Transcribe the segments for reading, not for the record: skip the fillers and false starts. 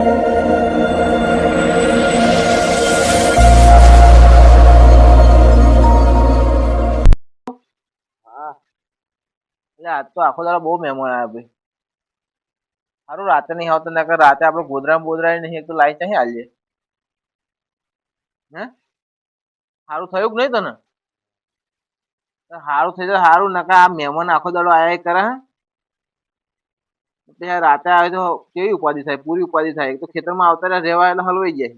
હા એટલે આજ તો આખો દાડો બહુ મહેમાન આવ્યા ભાઈ. સારું રાતે નહીં આવતો નકર રાતે આપણે ગોધરા બોધરા નહીં તો લાઈટ નહીં આલીએ. હે સારું થયું કે નહીં તને? સારું થઈ જાય સારું નકર આ મહેમાન આખો દાડો આયા કરે હે રાતે આવે તો કેવી ઉપાધિ થાય, પૂરી ઉપાધિ થાય. તો ખેતરમાં આવતા રહેવા એટલે હલવાઈ જાય.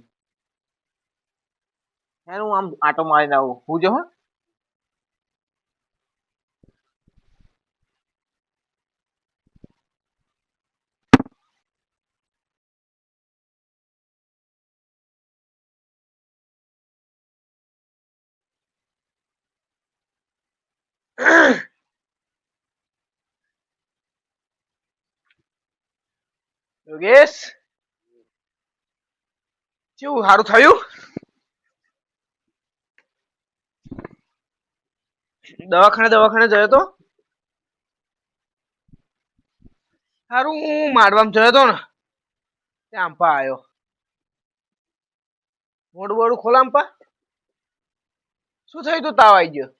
હે હું આમ આટો મારીને આવું હું જો હે યોગેશ કેવું સારું થયું? દવાખાને જયો તો? સારું હું માડવામાં જયો તો ને ત્યાં આંપા આવ્યો. મોઢું બોડું ખોલ આંપા. શું થયું તું તાવ આવી ગયો?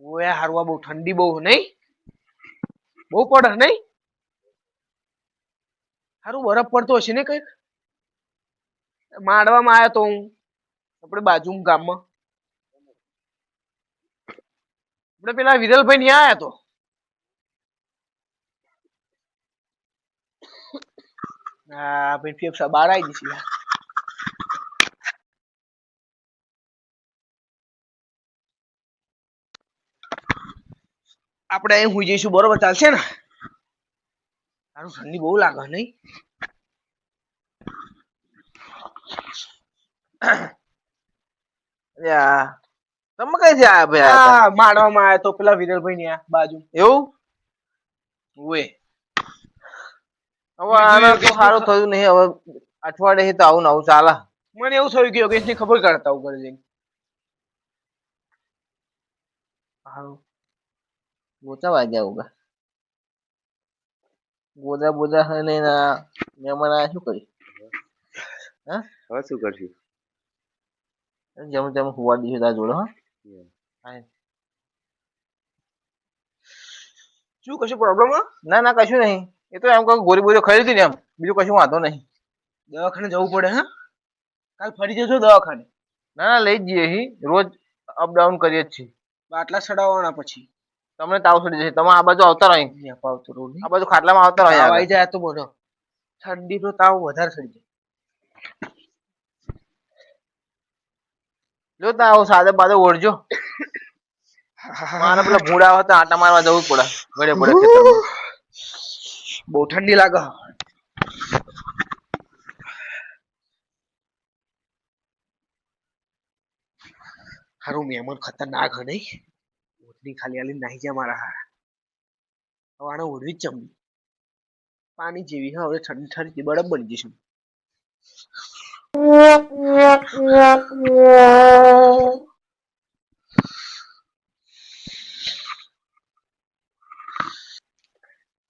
ઓએ હારવા બહુ ઠંડી બહુ નહીં? બહુ પડે નહીં? સારું બરફ પડતો હશે ને કઈક? માડવામાં આવ્યો તો હું આપણે બાજુ ગામમાં આપણે પેલા વિરલભાઈ ત્યાં આવ્યા તો. હા ભાઈ ફેફસા બહાર આવી જશે. આપણે અહીં હુઈ જઈશું બરોબર ચાલશે ને? સારું ઠંડી બહુ લાગે નહીં? તમે કઈથી આયા ભાઈ? માડવામાં આવ્યા તો પેલા વિરલભાઈ ની બાજુ. એવું? ઓએ હવે આને તો સારું થયું નહીં. હવે અઠવાડિયે તો આવું ને આવું ચાલે. મને એવું થયું કે યોગેશ ની ખબર કાઢતા આવું કરે જઈને. સારું ગોચા વાગ્યા ઉગા ગોદા બોદા નહીં મહેમાન આયા શું કરી? હા હવે શું કરશું? જમ હુવા દીધું તારા જોડે. હા શું કશું પ્રોબ્લેમ? ના કશું નહીં. એ તો એમ કહું ગોળી બોરી ખાઈ લીધી ને એમ બીજું કશું વાંધો નહીં. દવાખાને જવું પડે? હા કાલ ફરી જજો દવાખાને. ના લઈ જ જઈએ રોજ અપડાઉન કરીએ જ છીએ. બાટલા ચડાવવાના પછી તમને તાવ ચડી જશે. તમે આ બાજુ આવતા રહી આ બાજુ ખાટલામાં આવતા રહી આવી જાય તો બોલો. ઠંડી તો તાવ વધારે ચડી જાય. જો તા આવો સાદે બાદે ઓળજો. મારે પેલા ભૂડા હતા આટા મારવા જવું પડે ઘડે પડે ખેતરમાં. બહુ ઠંડી લાગે. હારું મહેમાન ખતરનાક હે નહીં? ઓઢણી ખાલી આલી નાહી જાય મારા હારા. હવે આને ઓઢવી જ જમી પાણી જેવી. હવે ઠંડી ઠંડી બરફ બની જશે.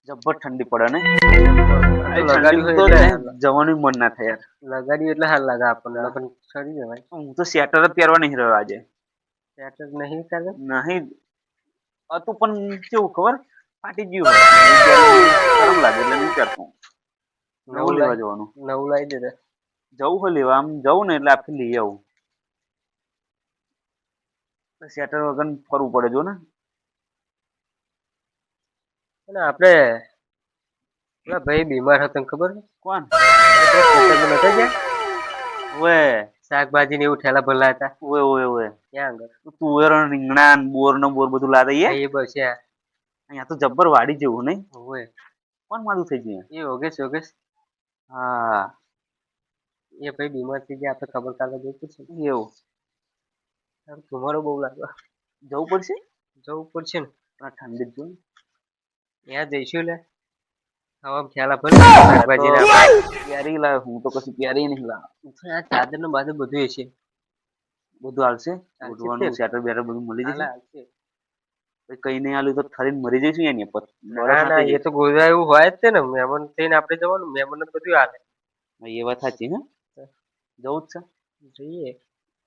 જબ્બર ઠંડી પડે ને જવાનું મન ના થાય યાર. લગાડ્યું એટલે હાલ લાગે આપણને પણ સરી જવાય. હું તો સ્વેટર જ પહેરવા નહીં રહ્યો આજે. સ્વેટર નહીં કરે નહીં હતું પણ કેવું ખબર ફાટી ગયું ગરમ લાગે એટલે નહીં પહેરતો. નવું લેવા જવાનું. નવું લાવી દે જવું હોય લેવા. આમ જવું ને એટલે આપણે લઈ આવું. સ્વેટર વગર ફરવું પડે જો ને. આપડે પેલા ભાઈ બીમાર હતો ખબર? કોણ? શાકભાજી ને એવું ઠેલા ભરલા હતા. ઓય ઓય ઓય ક્યાં આગળ? તુવેર રીંગણા બોર ને બોર બધું લાદે એ બસ અહીંયા તો જબ્બર વાડી જેવું નહીં? ઓય કોણ મારું થઈ ગયું? એ યોગેશ. હા એ ભાઈ બીમાર થઈ ગયા. આપણે ખબર કાઢવા જવું પડશે. એવું તમારો બહુ લાગે. જવું પડશે ને ઠંડી જ જોઈ ત્યાં જઈશું. લે હવે ખ્યાલ આપે પ્યારી લાવે. હું તો કશું પ્યારી નહીં લાવ. ચાદર નું બાજુ બધું હશે. બધું હાલશે. સ્વેટર બેટર બધું મળી જશે. કઈ નહીં આલ્યું તો થરીને મરી જઈશું એની પર. ના ના એ તો ગોળા એવું હોય જ છે ને, મહેમાન થઈને આપણે જવાનું, મહેમાન બધું હાલે. એ વાત સાચી હે. જવું જ છે. જઈએ.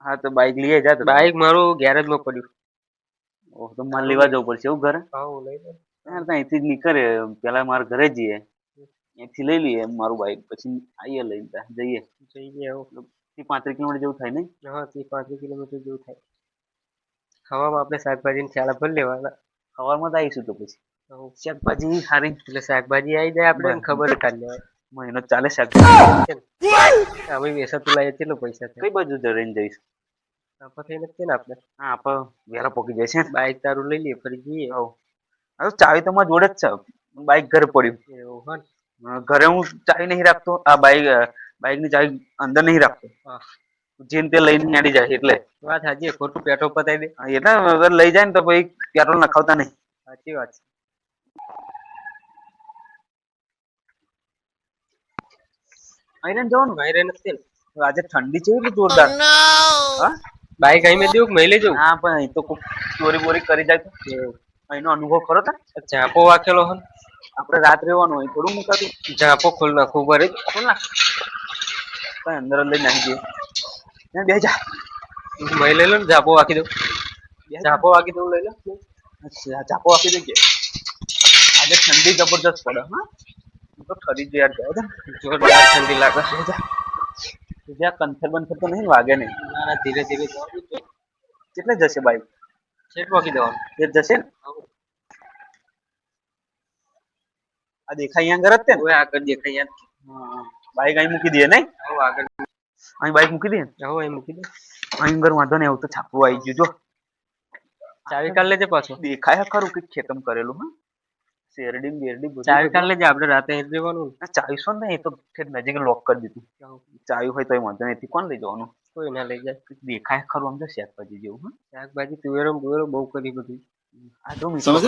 હા તો બાઈક લઈ જા. બાઈક મારું ગેરેજ માં પડ્યું. ઓહ તો મારે લેવા જવું પડશે એવું ઘરે. હા લઈ લે. યાર અહીંથી જ નીકળે પેલા મારા ઘરે જઈએ, અહીંથી લઈ લઈએ મારું બાઈક, પછી આવીએ લઈને જઈએ. 35 કિલોમીટર જેવું થાય ને. હા 35 કિલોમીટર જેવું થાય. હવામાં આપણે શાકભાજી થેલા ભરી લેવાના. સવારમાં જ આવીશું તો પછી શાકભાજી સારી એટલે શાકભાજી આવી જાય આપણે ખબર કાઢ લેવાય. મહિનો ચાલે શાકભાજી. અમે વેસાતું લાવીએ કેટલો પૈસા થાય. કઈ બાજુ જઈને જઈશું. આપણે થઈને જ ને આપણે. હા આપણે વહેલા પહોંચી જશે. બાઈક તારું લઈ લઈએ ફરી જઈએ. હવે ચાવી તો મારી જોડે જ છે, બાઈક ઘરે પડ્યું. એવું હોય. ઘરે હું ચાવી નહીં રાખતો, આ બાઈક ની ચાવી અંદર નહીં રાખતો. જેમ તે લઈને નાડી જાય એટલે. વાત સાચી, ખોટું પેટ્રોલ પતાવી દે. એટલે અગર લઈ જાય ને તો પછી પેટ્રોલ નખાવતા નહીં. સાચી વાત છે. અહીં જવાનું ભાઈ નથી. આજે ઠંડી છે એટલી જોરદાર. બાઈક અહીં મેં દેવું મેં લઈ જવું. હા પણ અહીં તો ચોરી બોરી કરી જાય તો અહીંનો અનુભવ ખરો તા. ઝાપો વાકેલો હોય. આપણે રાત રહેવાનું હોય થોડું મુકાતું. ઝાપો ખોલ નાખવું પડે. ખોલ નાખ. કઈ અંદર લઈ નાખી દઈએ. બે જા. મેં લઈ લો ને ઝાપો વાકી દઉં. ઝાપો વાકી દઉં લઈ લો. અચ્છા ઝાપો વાકી દઈએ. આજે ઠંડી જબરદસ્ત પડે. હા તો ઠરી જ યાર જાય. જોરદાર ઠંડી લાગે. જ્યાં કંથર બંથર તો નહીં વાગે નહીં. ના ધીરે ધીરે કેટલે જશે બાઈક. સેટ વાકી દેવાનું. એ જશે ને. આ દેખાય અહીંયા આગળ જ તે ને. આગળ દેખાય યાર. બાઈક અહીં મૂકી દઈએ નહીં. આગળ અહીં બાઈક મૂકી દઈએ. અહીં મૂકી દે. અહીં આગળ વાંધો નહીં. એવું તો છાપવું આવી ગયું જો. ચાવી કાઢ લેજે પાછો. દેખાય ખરું કઈક ખેતમ કરેલું. હા શેરડી બેરડી બધું. ચાવી કાઢ લેજે, આપણે રાતે જવાનું. ચાવી શું ને એ તો નજીક લોક કરી દીધું. ચાવી હોય તો વાંધો નહીં. કોણ લઈ જવાનું. કોઈ ના લઈ જાય. દેખાય ખરું આમ તો શાકભાજી જેવું. શાકભાજી તુવેરો બુવેરો બહુ કરી બધી. આ તો સમજ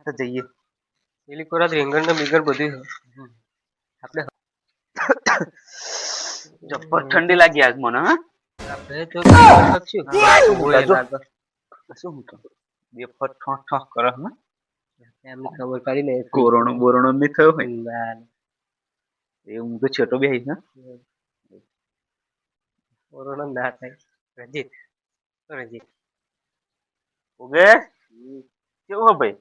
તો જઈએ. પેલી કોરાત રીંગણ ને બીગર બધી આપણે જબ્બર ઠંડી લાગી આજ મને. હા આપણે તો શકશું. શું તો બે ફટ ઠોક ઠોક કરે. હા એમની ખબર કાઢી લે. કોરોનો બોરોનો નહીં થયો હોય એ હું તો છેટો બેહી. હા કોરોનો ના થાય. રજીત રજીત ઓકે કેવું હો ભાઈ.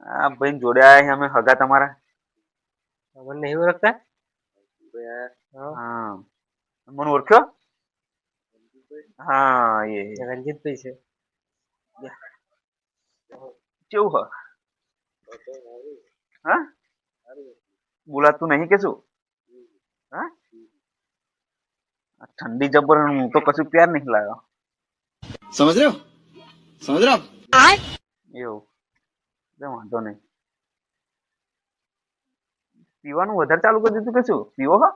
આ ભાઈ જોડે આયા અમે હગા તમારા. અમને નહીં ઓળખતા. હા મને ઓળખ્યો. હા એ રંજીતભાઈ છે. કેવું હ. હા બોલાતું નહીં કે શું. હા ઠંડી જબર હું તો કશું પ્યાર નહીં લાગ્યો. સમજ રહ્યો એવું વાંધો નહીં. પીવાનું વધારે ચાલુ કરી દીધું કે શું. પીવો હો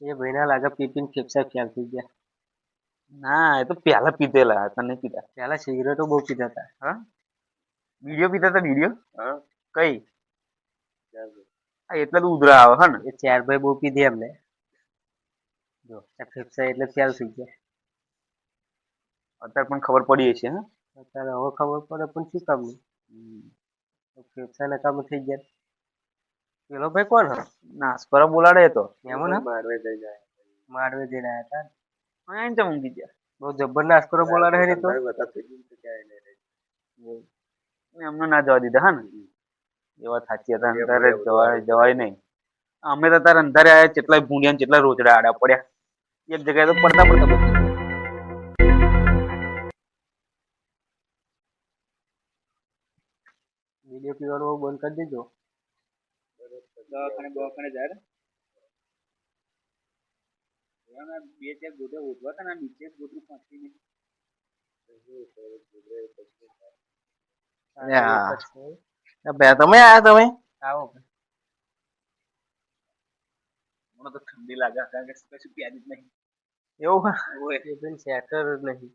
એ ભાઈ ના લાગે પીપીને ફેફસા ખ્યાલ થઈ ગયા. ના એ તો પેલા પીધેલા હતા. નહીં પીતા. પેલા સિગરેટો બહુ પીતા હતા. હા બીડીઓ પીતા હતા. બીડીઓ કઈ એટલે તો ઉધરા આવે. હા ને એ ચાર ભાઈ બહુ પીધી એમને. જો ફેફસા એટલે ખ્યાલ થઈ ગયા. અત્યારે પણ ખબર પડી છે. હા અત્યારે હવે ખબર પડે પણ શું કામ નહીં. ફેફસા ના કામ થઈ ગયા. પેલો ભાઈ કોણ હ. નાસ્પરા બોલાડે તો એમાં માંડવે જઈને આવ્યા હતા. અહીં ચમ ઊંઘી ગયા. બહુ જબર નાસ્પરો બોલાડે હે તો એમને ના જવા દીધા. હા ને એ વાત સાચી હતા. અંધારે જવાય નહીં. અમે તો તારે અંધારે આયા કેટલાય ભૂંડિયા કેટલા રોજડા આડા પડ્યા. એક જગ્યાએ તો પડતા પડતા બધું. વિડીયો પીવાનું બંધ કરી દેજો. દવાખાને જાય બે ચાર ગોટા ઉઠવા હતા નીચે ગોટું પહોંચી નહીં. તમે આયા તમે આવો. મને તો ઠંડી લાગે કારણ કે કશું પ્યાજ જ નહીં. એવું શેટર નહીં.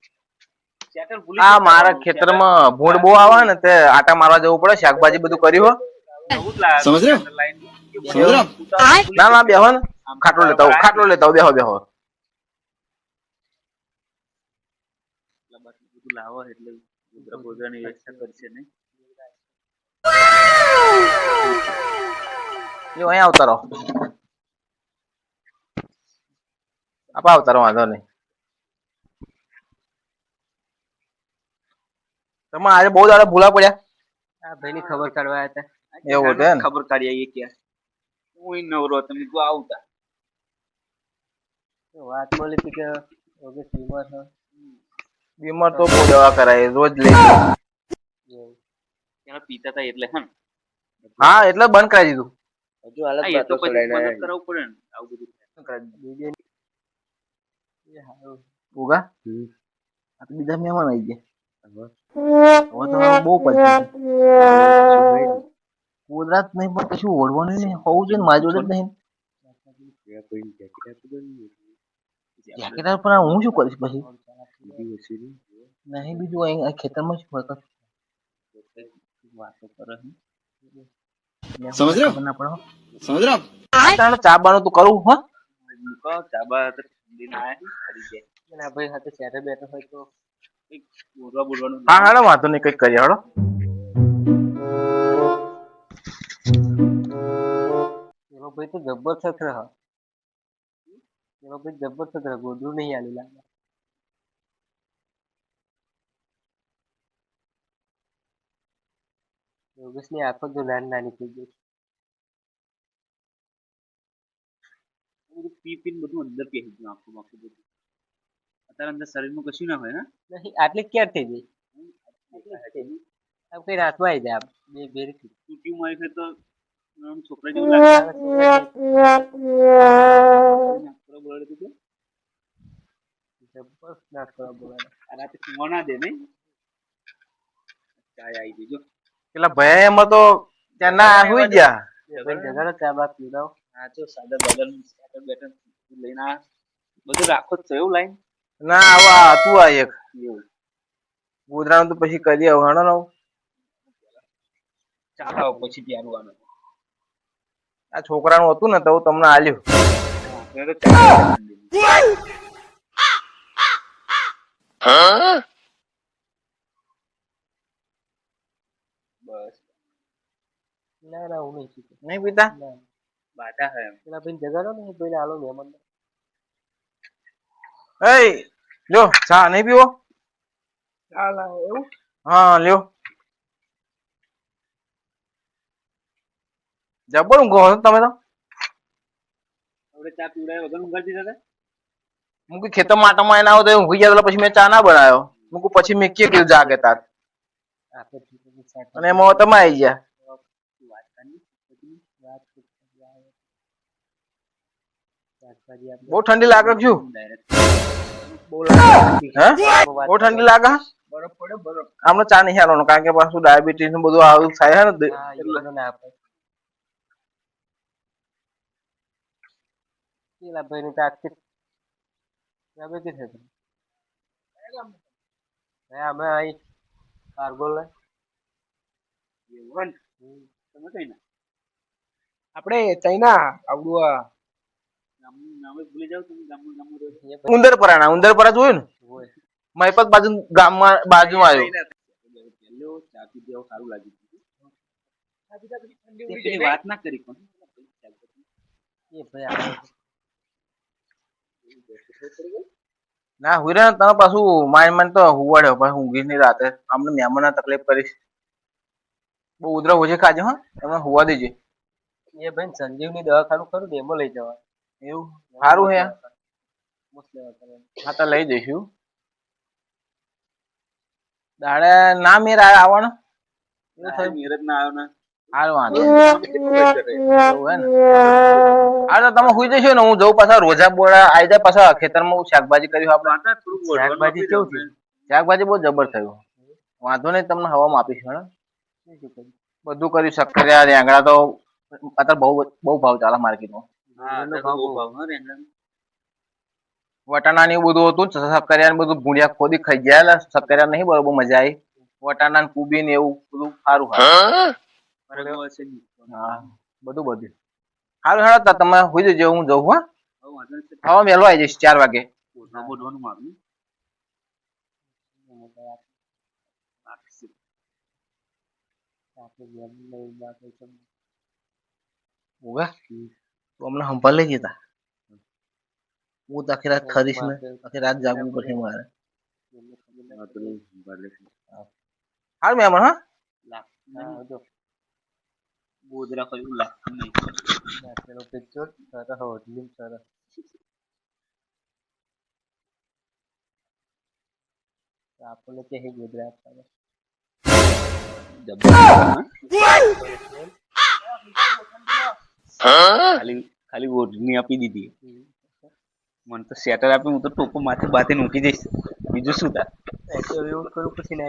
આ મારા ખેતરમાં ભૂંડ બહુ આવે ને તે આટા મારવા જવું પડે. શાકભાજી બધું કર્યું હો. સમજ રહ્યો સમજ રહ્યો? ના ના બેહો ને ખાટલો લેતા આવો બેહો બેહો બધું લાવો એટલે ગોદરાની વ્યવસ્થા કરશે નહીં. જો અહીંયા આવતા રહો આપા આવતા રહો વાંધો નહીં. તમે આજે બહુ દાડા ભૂલા પડ્યા. આ ભાઈની ખબર કાઢવા આવ્યા હતા. એવું છે ને? ખબર કાઢી આવીએ ક્યાં હું નવરો તમે તું આવતા તો વાત મળી હતી કે યોગેશ બીમાર છે. બીમાર તો બહુ દવા કરાય રોજ લઈ પેલા પીતા હતા એટલે હા એટલે બંધ કરાવી દીધું. હજુ હાલત એ તો પછી મદદ કરાવવું પડે ને આવું બધું. ઉગા આ તો બીજા મહેમાન આવી ગયા. હવે તો બહુ પછી કુદરત નહીં પણ કશું ઓળવાનું નહીં હોવું જોઈએ ને મારી જોડે જ નહીં. પણ હું શું કરીશ પછી નહીં બીજું અહીં ખેતરમાં શું ફરક વાતો કરે સમજ રહ્યો? ખબર ના પડે હો. સમજ રહ્યો? ચા બાનું તું કરું હા ચાબા ઠંડી ના એના ભાઈ સાથે શહેરે બેઠો હોય તો બોલવાનું હા હાલો વાંધો નહીં કઈક કરીએ હાલો. એનો ભાઈ તો જબરદસ્ત રહે. એનો ભાઈ જબરદસ્ત રહે. ગોદરું નહીં આલી લાગે. યોગેશની આંખો તો નાની નાની થઈ ગઈ. પી પીને બધું અંદર પહેરી ગયું આખું બધું. અત્યારે અંદર શરીરમાં કશું ના હોય ને નહીં આટલી ક્યાં થઈ ગઈ? આમ કઈ રાતમાં આવી જાય. બે ભેરી તૂટી મારી છે તો છોકરા જેવું લાગે. જબરદસ્ત નાશ કરવા બોલાવે. આ રાતે સુવા ના દે નહીં ચાય આવી દેજો. પેલા ભયા એમાં તો ત્યાં ના હુઈ ગયા. જગાડો ચા બા પીવડાવો. હા તો સાદા બગલ બેટર લઈને આ બધું રાખો જ છે એવું લાઈન ના આવા હતું આ એક એવું ગોદરાનું તો પછી કરી આવું હાણો નવું. ચાલો પછી પ્યારું આનું આ છોકરાનું હતું ને તો તમને આલ્યું. બસ ના ના હું નહીં પીતો. નહીં પીતા બાધા હે પેલા ભાઈ જગાડો ને ભાઈને આલો મહેમાન. એ લ્યો ચા નહીં પીવો? ચાલ એવું હા લ્યો. જબર ઊંઘો છો તમે તો. હવે ચા પીવડાય વગર ઊંઘાડી દીધા હતા. મૂકી ખેતર માટમાં એને આવો તો ઊંઘી ગયા પછી મેં ચા ના બનાવ્યો. મૂકું પછી મેં કીધું જાગે તાર અને એમાં તમે આવી ગયા. બહુ ઠંડી લાગે છું. હે બહુ ઠંડી લાગે. બરફ પડે બરફ. આમને ચા નહીં હાલવાનો કારણ કે પાછું ડાયાબિટીસ નું બધું આવું થાય ને પેલા ભાઈ ની આખી અમે અહીં કારગોલ તમે કઈ ના આપણે ચૈના આવડું ગામનું નામ જ ભૂલી જાવ તમે ગામનું નામ ઉંદરપરા જોયું ને મહીપત બાજુ ગામમાં બાજુ આવ્યું. પહેલો ચા પીધી આવું સારું લાગ્યું. વાત ના કરી પણ એ ભાઈ ના હુઈ રહ્યા તમે પાછું માઇન્ડ તો હુવાડ્યો પાછું ઊંઘી નહીં રાતે અમને મહેમાન તકલીફ કરીશ. બહુ ઉધરા ઓછી ખાજે હા તમે હુવા દેજે. એ ભાઈ સંજીવની દવાખાનું ખરું ને એમાં લઈ જવા. એવું સારું હે. હા તો લઈ જઈશું. દાડે ના મેર આવવાનો નીરજ ના આવ્યો ને હાલ વાંધો હા તમે હુઈ જશો ને હું જઉં પાછા રોજા બોડા આવી જાય પાછા ખેતરમાં શાકભાજી કર્યું આપણે. શાકભાજી કેવું થયું? શાકભાજી બહુ જબર થયું. વાંધો નહીં તમને હવામાં આપીશું ને બધું કર્યું. શક્કરિયા રેંગણા તો અત્યારે બહુ ભાવ ચાલે માર્કેટમાં. વટાણા ને એવું બધું હતું શક્કરિયા ને બધું ભૂંડિયા ખોદી ખાઈ ગયા. શક્કરિયા નહીં બરોબર મજા આવી. વટાણા ને કુબી ને એવું બધું સારું હા બધું હારું હેડો તો તમે હુઈ જજો, હું જઉં હો. હવે વહેલો આવી જઈશ 4 વાગે. બોધવાનું મારું ઉગા તું હમણાં સંભાળ લેજે તા. હું તો આખી રાત ખરીશ ને, આખી રાત જાગવું પડશે મારે. હારું મહેમાન હા. ગોધરા કર્યું લાગતું નહીં. આપણને કે ગોધરા ખાલી ઓઢણી આપી દીધી. મને તો સેટર આપી, હું તો ટોપો માથે બાથે મૂકી જઈશ. બીજું શું થાય? એવું કરું પછી ને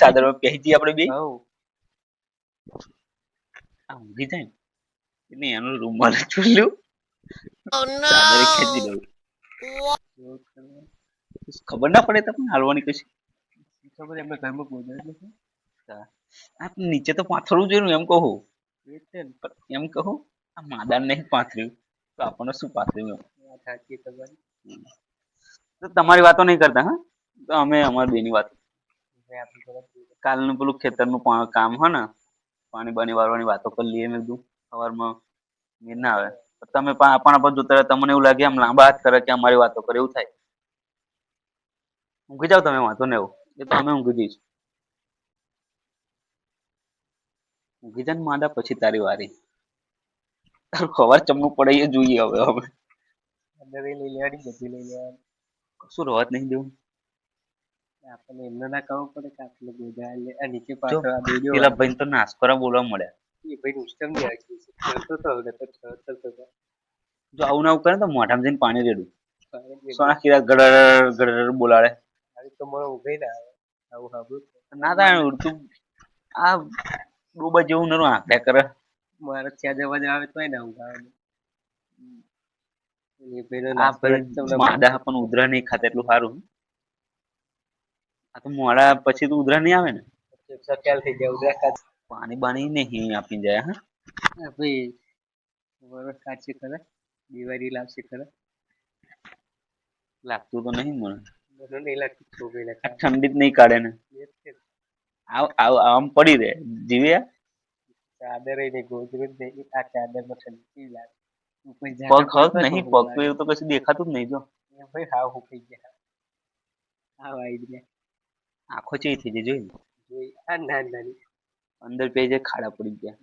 ચાદર પહેરી જઈએ આપણે બે. ઊંઘી જાય ને એટલે એનું રૂમાલ ચૂલ્યું ચાદર ખેંચી દઉં. ખબર ના પડે તમને હાલવાની કશી ખબર એમને ઘરમાં ગોધરા નથી. નીચે તો પાથરવું જોઈએ એમ કહું. એમ કહું આ માદાન નહીં પાથર્યું તો આપણને શું પાથર્યું? તો તમારી વાતો નહીં કરતા હા, તો અમે અમારી બેની વાત. કાલનું પેલું ખેતરનું કામ હોય ને, પાણી બાણી વાળવાની વાતો કરી લઈએ. મેં કીધું સવારમાં નીર ના આવે. તમે આપણા પર જોતા રહે, તમને એવું લાગે આમ લાંબા હાથ કરે કે અમારી વાતો કરે એવું થાય. ઊંઘી જાવ તમે, વાંધો ને એવું એ તો અમે ઊંઘી જઈશું. ઊંઘી જાય ને માદા, પછી તારી વારી. તારું ખબર ચમનું પડે એ જોઈએ. હવે હવે લઈ લેવાની, બધી લઈ લેવાની, કશું રવાજ નહીં દેવું. આપણને એમને ના કહવું પડે કે આપણે ગોધરા નીચે પાછળ પેલા ભાઈ તો નાસ્કોરા બોલવા મળ્યા. એ ભાઈ ઉત્તમ નહીં જો આવું ના આવું કરે તો મોઢામાં જઈને પાણી રેડું. સોના કીધા ગડર ગડર બોલાડે. તો મને ઊંઘે ના આવે આવું સાંભળું ના થાય ઉડતું. આ ડોબા જેવું નરું આંકડ્યા કરે. મારે ત્યાં જવા આવે તો ના ઊંઘ આવે. માદા પણ ઉધરા નહીં ખાતા એટલું સારું. આ તો મોડા પછી તો ઉધરા નહીં આવે ને. થઈ જાય પાણી બાણી નહીં આપી જાય. હા ભાઈ વરસ કાઢશે ખરા, દિવાળી લાવશે ખરા. લાગતું તો નહીં મને. નહીં લાગતું ઠંડી જ નહીં કાઢે ને. આમ પડી રહે જીવે. ચાદર નહીં, ગોદરું જ નહીં. આ ચાદર માં ઠંડી લાગે. પગ હક નહીં, પગ તો એવું તો કશું દેખાતું જ નહીં. જો ભાઈ હાવ હુકાઈ ગયા. હાવ આવી ગયા. આંખો ચેવી થઈ જાય જોઈ. આ નાની નાની અંદર પેજે ખાડા પડી ગયા.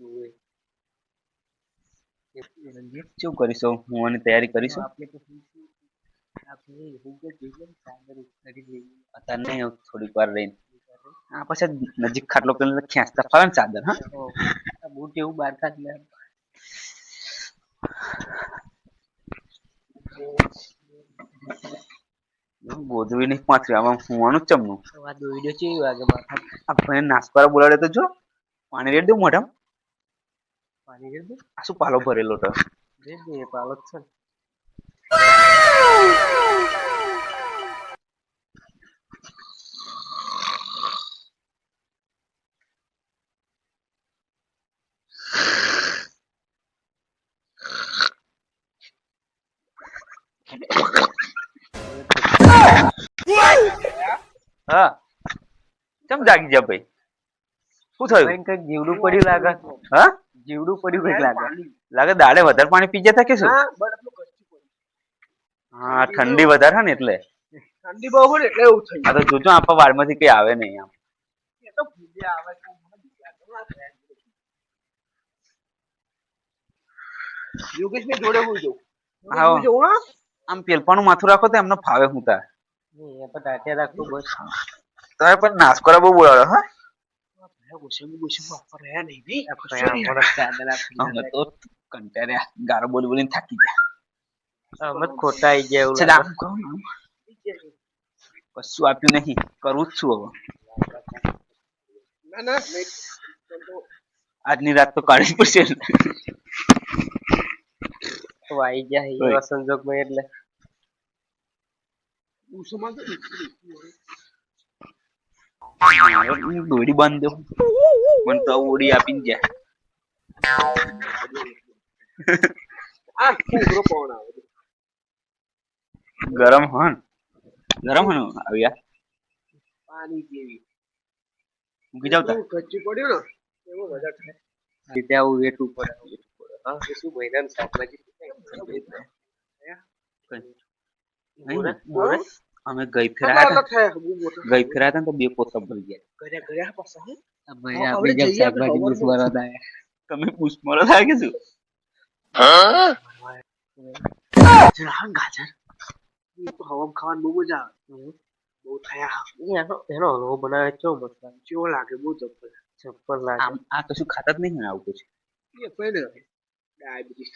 શું કરીશું? હું આની તૈયારી કરીશું. અત્યારે નહીં, થોડીક વાર રહીને. હા પછી નજીક ખાટલો કરીને ખેંચતા ફાવે ને ચાદર. હા બૂટ એવું બહાર કાઢ લે. ગોધવી નહીં પાથરી, આમાં ફૂવાનું જ ચમનું. આ દોઈડો કેવી વાગે માથા. આ ભાઈ નાસ્કોરા બોલાડે તો જો પાણી રેડ દઉં મોઢામાં. પાણી રેડ દે. આ શું પાલો ભરેલો તો? રેડ દે, એ પાલો જ છે. હા ચમ જાગી જા ભાઈ? શું થયું? કઈક જીવડું પડ્યું લાગે. હા જીવડું પડ્યું કઈક લાગે. લાગે દાડે વધારે પાણી પી જતા કે શું? હા ઠંડી વધારે ને એટલે. ઠંડી બહુ પડે એટલે એવું થઈ. આ તો જોજો આપણા વાળમાંથી કઈ આવે નહીં આમ. યોગેશભાઈ જોડે હું જઉં. આમ પેલપાનું માથું રાખો તો એમને ફાવે. હું તાર રાખવું બસ. તમે પણ નાસ્કોરા બહુ બોલાડો. હા અમે તો કંટાળ્યા, ગારો બોલી બોલીને થાકી ગયા. અમે ખોટા આઈ ગયા એવું. કશું આપ્યું નહીં, કરવું જ છું હવે. આજની રાત તો કાઢવી પડશે. આઈ ગયા એવા સંજોગમાં એટલે દોડી બાંધ દો. મને તો ઓડી આપીને જાય. આ ઉગ્રો પવન આવે છે. ગરમ હન આવ્યા પાણી જેવી મૂકી જાવ તા કચ્ચું પડ્યું ને એવો મજા થાય. રીતે આવું વેઠવું પડે. હા એ શું મહિનાનું શાકભાજી બોરે અમે ગઈ ફેરા હતા ને તો 2 પોતા ભરી ગયા કર્યા પાછા હે ભાઈ આપણે જેમ શાકભાજી પૂછવા હતા તમે પૂછવા થાય કે શું ગાજર એ તો હવા ખાવાની બહુ મજા આવે. બહુ થયા એનો હલવો બનાવે કેવો મસ્ત લાગે. કેવો લાગે બહુ જબ્બર લાગે. આ કશું ખાતા જ નહીં ને આવું કશું એ કોઈ ને ડાયાબિટીસ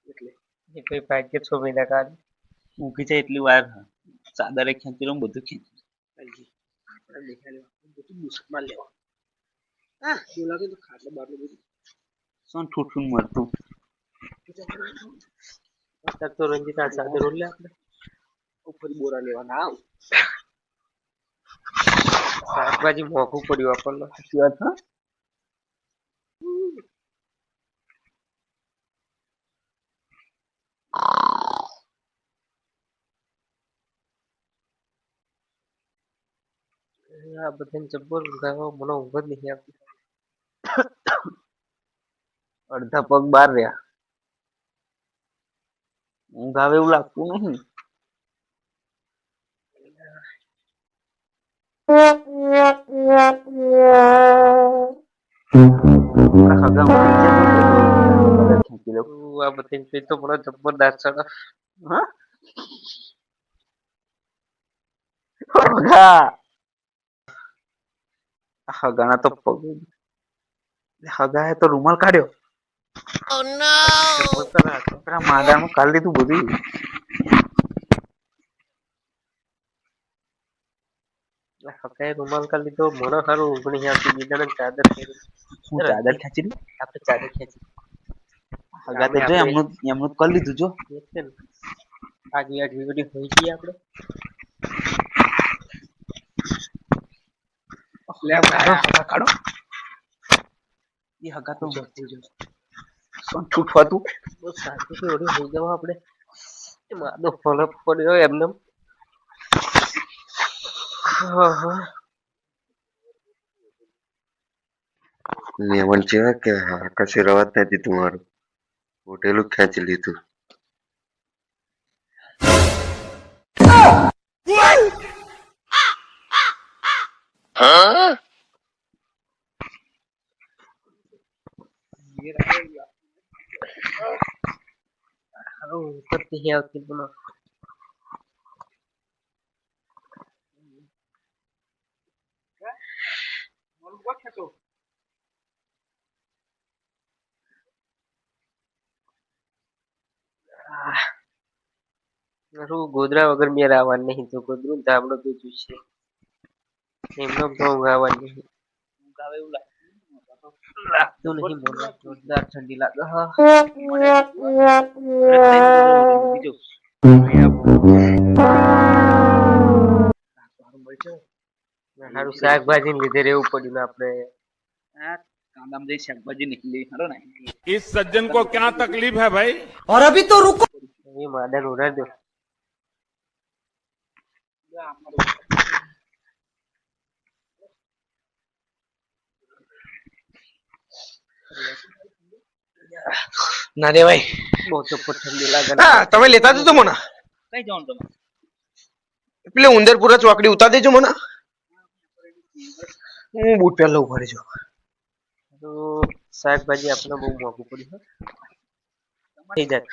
એટલે એ કોઈ ભાગ્ય 6 મહિના કાઢ ઊંઘી જાય એટલી વાર ચાદરે ખેંચી લઉં બધું ખેંચી મુસકમાં લેવા હા એવું લાગે તો ખાટલો બાટલો બધું શું ઠૂઠું મરતું અત્યારે તો રંજીતા ચાદર ઓલે આપણે ઉપર બોરા લેવાના આવ શાકભાજી મોંઘું પડ્યું આપણને વાત હા આ બધાને જબ્બર ઊંઘાવો મને ઊંઘ જ નહીં આવતી. અડધા પગ બહાર રહ્યા ઊંઘ આવે એવું લાગતું નહીં આ બધી તો મને જબરદસ્ત ચડે હગાના તો પગ હગાએ તો રૂમાલ કાઢ્યો માદામાં કાઢી લીધું બધું હકાએ રૂમાલ કાઢી લીધો મને સારું ઊંઘ નહીં આવતી બીજાને ચાદર હું ચાદર ખેંચી લઉં આપણે ચાદર ખેંચી હગા તો જો એમનું કરી લીધું જો આગલી બધી હોઈ ગઈ આપણે કાઢો એ હગા તો છૂટવાતું બસ શાંતિથી ઓડી હોઈ જવા આપણે માનો ફરક પડ્યો એમને મેમન છે કે કશું રવાત નથી તમારું હોટેલું ખેંચી લીધું ઉપરથી આવતી પણ ગોદરા વગર મેં આવવાનું નહીં તો ગોદરું ધાબળો તો જોઈશે એમનો તો ઊંઘ આવવાની નહીં લાગતું નહીં બોલવા જોરદાર ઠંડી લાગે હા સારું શાકભાજી લીધે રહેવું પડ્યું ને આપણે કાંદામાં જઈ શાકભાજી નીકળી ખરો ને इस सज्जन को क्या तकलीफ है भाई और अभी तो रुको ये मादर उड़ा दो ના રે ભાઈ બહુ તો ઠંડી લાગે હા તમે લેતા જજો મને કઈ જવાનું તમે પેલે ઉંદરપુરા ચોકડી ઉતાર દેજો મને હું બૂટ પહેરલો ઉભા રહેજો તો શાકભાજી આપણે બહુ મોંઘું પડ્યું થઈ જાય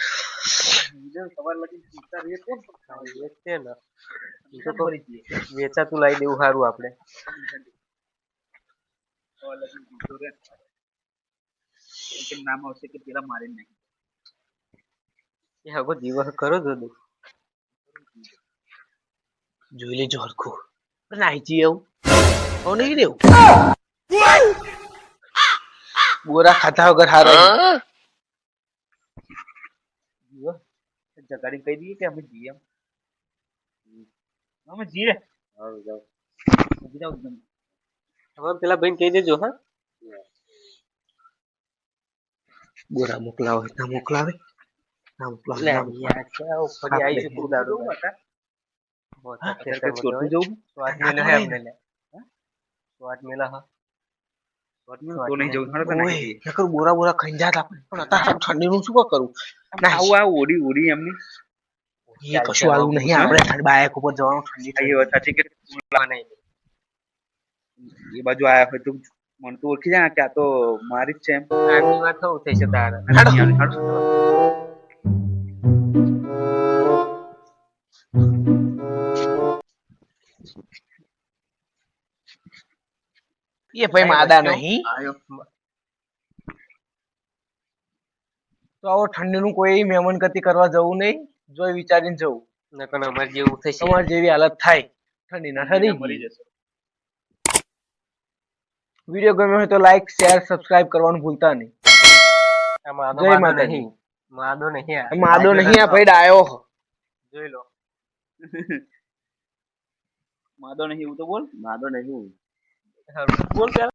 વેચાતું લાવી દેવું સારું આપણે નામ આવશે કે પેલા મારી નાખી એ હવે દિવસ કરો છો જોઈ લેજો હરખું નાઈ જઈએ એવું નહીં રેવું બોરા ખાતા વગર હારા જગાડી કહી દઈએ કે અમે જઈએ અમે જઈએ હવે પેલા ભાઈ કહી દેજો હા બોરા મોકલાવે ના મોકલાવે લે યાર કેવો ફરી આવી છે તું દાડો અત્યારે છોટું જવું સ્વાદ મેલે હે અમને લે સ્વાદ મેલે હા તો નહીં જવું હાલો તો નાહી જઈએ. નકર બોરા બોરા ખાઈ જાત આપણે પણ અત્યારે ઠંડીનું શું કરું આવું આ ઓડી ઓડી એમની એ કશું આવું નહીં આપણે ઠંડ બાયક ઉપર જવાનું ઠંડી આ એ વાત સાચી કે એ બાજુ આયા હોય તો મને તો ઓળખી જાય ને કે આ તો મારી જ છે એમ આની વાત થવું થઈ છે તારે હાલો. એ ભાઈ માદા નહીં આયો. તો આવો ઠંડીનું કોઈ મહેમાન ગતિ કરવા જવું નહીં જોઈ વિચારીને જવું નકર અમારે જેવું થશે તમારી જેવી હાલત થાય ઠંડીના ઠરી મરી જશે. વિડીયો ગમ્યો હોય તો લાઈક શેર સબસ્ક્રાઇબ કરવાનું ભૂલતા નહીં આમાં જય માતાજી. માદો નહીં આ માદો નહીં આ ભાઈ ડાયો જોઈ લો માદો નહીં એવું તો બોલ માદો નહીં બોલ